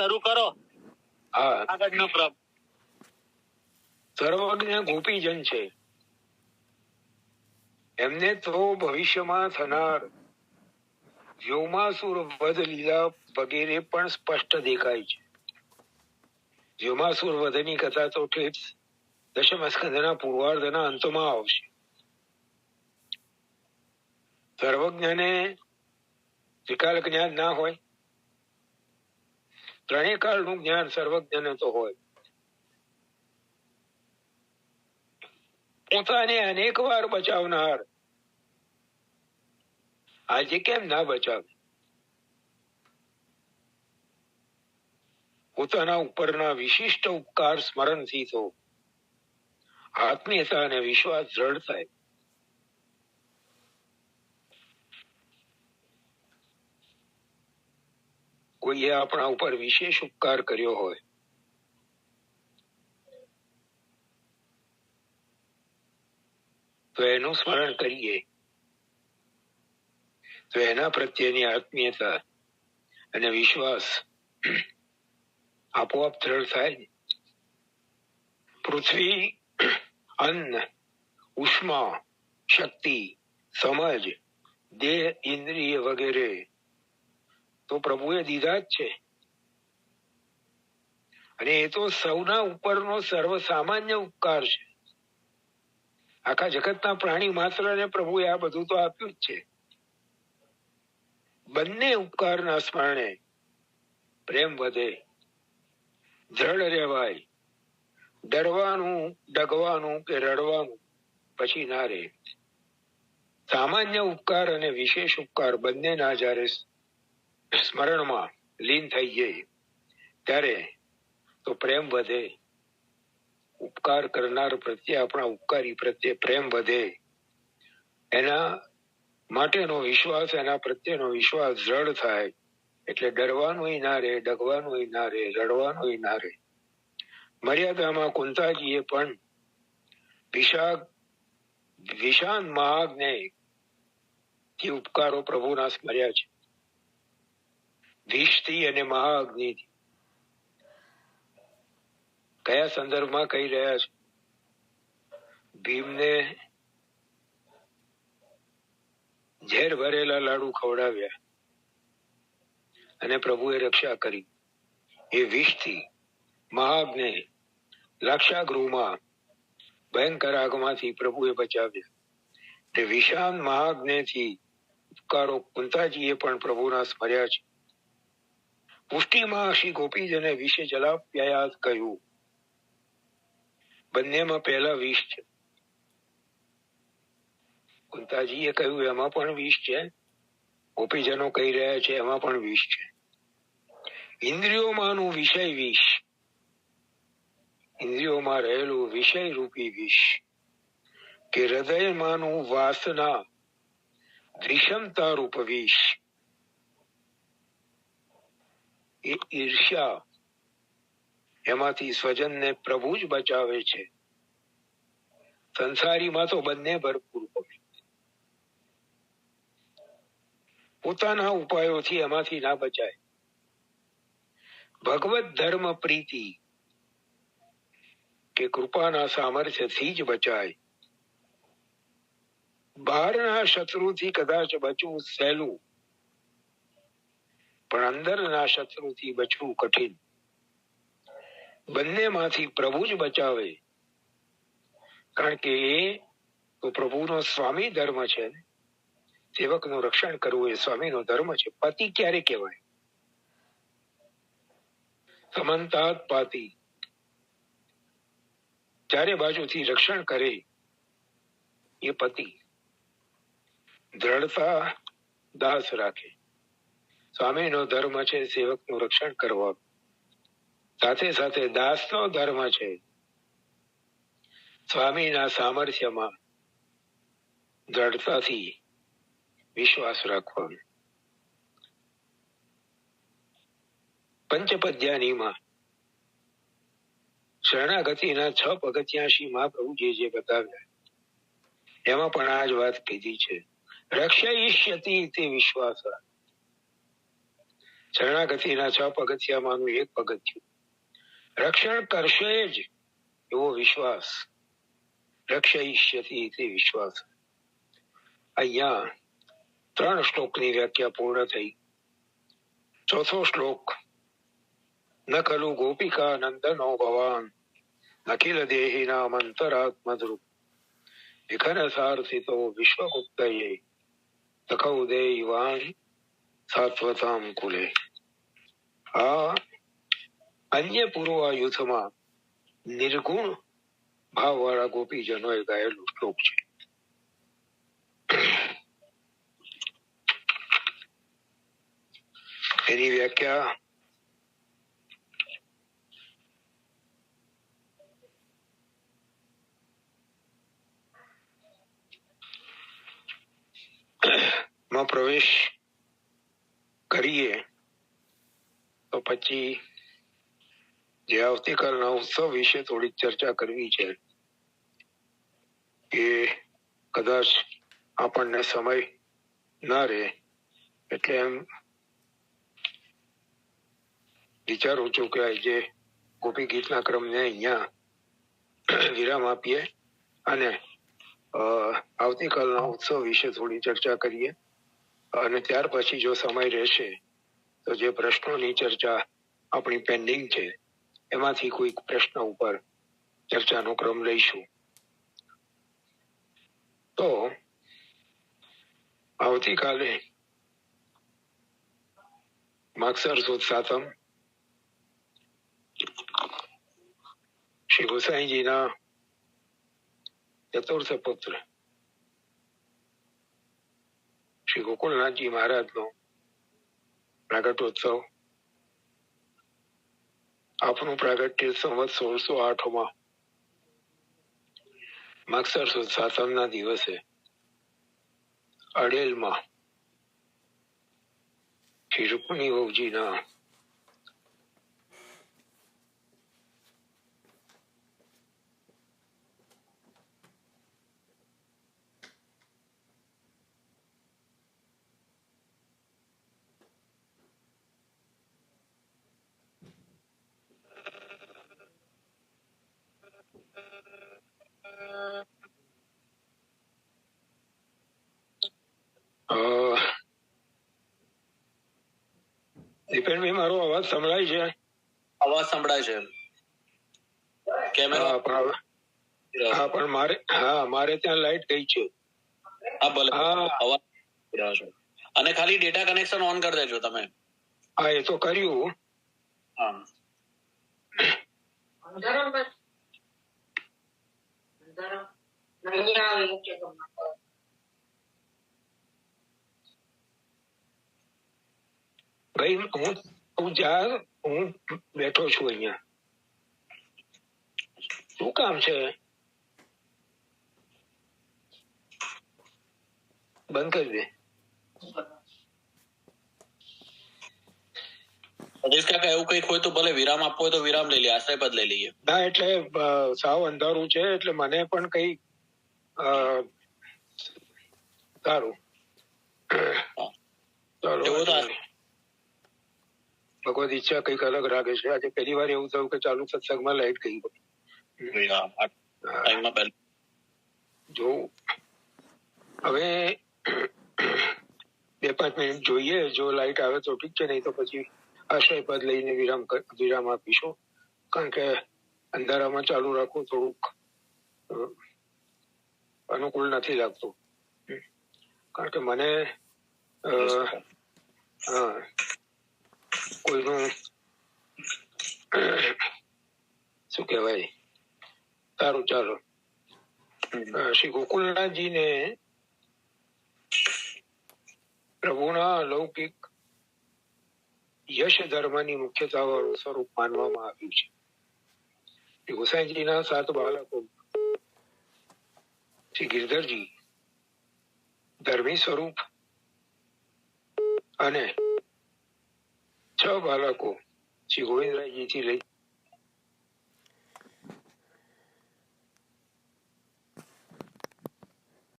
શરૂ કરો. હા, આગળનો ક્રમ. સર્વજ્ઞ ગોપીજન છે. એમને તો ભવિષ્યમાં થનાર વ્યોમાસુર વધ લીલા વગેરે પણ સ્પષ્ટ દેખાય છે. વ્યોમાસુર વધની કથા તો ઠેઠ દશમ સ્કંદના પૂર્વાર્ધના અંતમાં આવશે. સર્વજ્ઞને ત્રિકાલ જ્ઞાન ના હોય, ત્રણેય કાળનું જ્ઞાન સર્વજ્ઞને તો હોય. પોતાને અનેક વાર બચાવનાર આજે કેમ ના બચાવે? પોતાના ઉપરના વિશિષ્ટ ઉપકાર સ્મરણથી તો આત્મીયતા અને વિશ્વાસ દ્રઢ થાય. કોઈએ આપણા ઉપર વિશેષ ઉપકાર કર્યો હોય તો એનું સ્મરણ કરીએ તો એના પ્રત્યેની આત્મીયતા અને વિશ્વાસ આપોઆપ દ્રઢ થાય. પૃથ્વી, અન્ન, ઉષ્મા, શક્તિ, સમજ, દેહ, ઇન્દ્રિય વગેરે તો પ્રભુએ દીધા જ છે. અને એ તો સૌના ઉપરનો સર્વસામાન્ય ઉપકાર છે. આખા જગતના પ્રાણી માત્રને પ્રભુએ આ બધું તો આપ્યું જ છે. બંને ઉપકારના સ્મરણે પ્રેમ વધે, દ્રઢ રહેવાય. ડરવાનું, ડગવાનું કે રડવાનું પછી ના રહે. સામાન્ય ઉપકાર અને વિશેષ ઉપકાર બંનેના જ્યારે સ્મરણમાં લીન થઈ જાય ત્યારે તો પ્રેમ વધે. ઉપકાર કરનાર પ્રત્યે, આપણા ઉપકારી પ્રત્યે પ્રેમ વધે. એના માટેનો વિશ્વાસ, એના પ્રત્યેનો વિશ્વાસ દ્રઢ થાય. એટલે ડરવાનું ના રહે, ડગવાનું ના રહે, રડવાનું ના રહે. મર્યાદામાં કુંતાજીએ પણ વિશાન મહાજ્ઞ થી ઉપકારો પ્રભુના સ્મર્યા છે. વિષથી અને મહાઅગ્નિથી. કયા સંદર્ભમાં કહી રહ્યા છે? ભીમને ઝેર ભરેલા લાડુ ખવડાવ્યા અને પ્રભુએ રક્ષા કરી. એ વિષથી, મહાઅગ્નિ લાક્ષાગૃહમાં ભયંકર આગમાંથી પ્રભુએ બચાવ્યા. તે વિશાન મહાઅગ્નિથી ઉપકારો કુંતાજીએ પણ પ્રભુના સ્મર્યા છે. પુષ્ટિમાં શ્રી ગોપીજને વિશે જલાપ્યાયાત કહ્યું. બંનેમાં પહેલા વિષ છે. કુંતાજીએ કહ્યું એમાં પણ વિષ છે, ગોપીજનો કહી રહ્યા છે એમાં પણ વિષ છે. ઇન્દ્રિયોમાંનું વિષય વિષ, ઇન્દ્રિયોમાં રહેલું વિષય રૂપી વિષ, કે હૃદયમાંનું વાસના વિષમતા રૂપ વિષ, એ ઈર્ષ્યા, એમાંથી સ્વજનને પ્રભુ જ બચાવે છે. સંસારીમાં તો બંને ભરપૂર હોય. પોતાના ઉપાયોથી એમાંથી ના બચાય. ભગવત ધર્મ પ્રીતિ કે કૃપાના સામર્થ્યથી જ બચાય. બહારના શત્રુથી કદાચ બચવું સહેલું, પણ અંદરના શત્રુથી બચવું કઠિન. બંનેમાંથી પ્રભુ જ બચાવે. કારણ કે એ તો પ્રભુનો સ્વામી ધર્મ છે. સેવકનું રક્ષણ કરવું એ સ્વામીનો ધર્મ છે. પતિ ક્યારે કહેવાય? સમંતાત પાતી, ચારે બાજુથી રક્ષણ કરે એ પતિ. દ્રઢતા દાસ રાખે. સ્વામીનો ધર્મ છે સેવકનું રક્ષણ કરવાનું. સાથે સાથે દાસનો ધર્મ છે સ્વામીના સામર્થ્યમાં દ્રઢતાથી વિશ્વાસ રાખવાનો. પંચપદ્યાનીમાં શરણાગતિના 6 પગથિયાં શ્રી મહાપ્રભુજીએ જે બતાવ્યા એમાં પણ આ જ વાત કીધી છે. રક્ષયિષ્યતિ તે વિશ્વાસ. શરણાગતિના 6 પગથિયામાંનું એક પગથિયું. રક્ષણ કરશે જ એવો વિશ્વાસ, રક્ષયિષ્યતિ તે વિશ્વાસ. અહીંયા 3 શ્લોકની વ્યાખ્યા પૂર્ણ થઈ. ચોથો શ્લોક, ન ખલુ ગોપિકા નંદનો ભવાન અખિલ દેહિના મંતરાત્મદ્રુપ વિખર સાર્થિતો વિશ્વગુપ્તયે તખૌ દેવાન સાત્વતામ કુલે. આ અન્ય પૂર્વાયુથમાં નિર્ગુણ ભાવવાળા ગોપીજનોએ ગાયેલું શ્લોક છે. એની વ્યાખ્યા માં પ્રવેશ કરીએ તો પછી જે આવતીકાલના ઉત્સવ વિશે થોડીક ચર્ચા કરવી છે. એ કદાચ આપણને સમય ના રહે એટલે એમ વિચારું છું કે જે ગોપી ગીતના ક્રમને અહીંયા વિરામ આપીએ અને આવતીકાલના ઉત્સવ વિશે થોડી ચર્ચા કરીએ. અને ત્યાર પછી જો સમય રહેશે તો જે પ્રશ્નોની ચર્ચા આપણી પેન્ડિંગ છે એમાંથી કોઈક પ્રશ્ન ઉપર ચર્ચાનો ક્રમ લઈશું. તો આવતીકાલે માગસર સુદ સાતમ, શ્રી ગોસાઈજીના ચતુર્થ પુત્ર શ્રી ગોકુળનાથજી મહારાજનો પ્રાગટ્યોત્સવ. આપનું પ્રાગટ્ય સંવત 1608 માગસર સુદ સાતમના દિવસે અડેલમાં શ્રી રૂકમણી વહુજીના દીપેનભાઈ, મારો અવાજ સંભળાય છે? અવાજ સંભળાય છે. કેમેરા હા, પણ મારે ત્યાં લાઈટ ગઈ છે. હા, ભલે અવાજ રહ્યો છે. અને ખાલી ડેટા કનેક્શન ઓન કરી દેજો તમે. હા, એ તો કર્યું. હા, ભાઈ, હું બેઠો છું અહીંયા. શું કામ છે? બંધ કરી દે. સતીશ કાકા, એવું કઈક હોય તો ભલે વિરામ આપવો હોય તો વિરામ લઈ લઈએ, આશ્રય પદ લઈ લઈએ. ના, એટલે સાવ અંધારું છે એટલે મને પણ કઈ સારું. ભગવદ ઈચ્છા કઈક અલગ રાખે છે. આજે પહેલી વાર એવું થયું કે ચાલુ સત્સંગમાં લાઈટ ગઈ હોય. જો હવે 2-5 મિનિટ જોઈએ, જો લાઈટ આવે તો ઠીક છે, નહીં તો પછી આશ્રય પદ લઈને વિરામ આપીશું. કારણ કે અંધારામાં ચાલુ રાખવું થોડુંક અનુકૂળ નથી લાગતું. કારણ કે મને કોઈનું શું કહેવાય. સારું, ચાલો. શ્રી ગોકુળનાથજીને પ્રભુના અલૌકિક યશ ધર્મની મુખ્યતા વાળું સ્વરૂપ માનવામાં આવ્યું છે. શ્રી ગોસાઈજીના 7 બાળકો શ્રી ગિરધરજી ધર્મી સ્વરૂપ અને 6 બાળકો શ્રી ગોવિંદરાયજીથી લઈ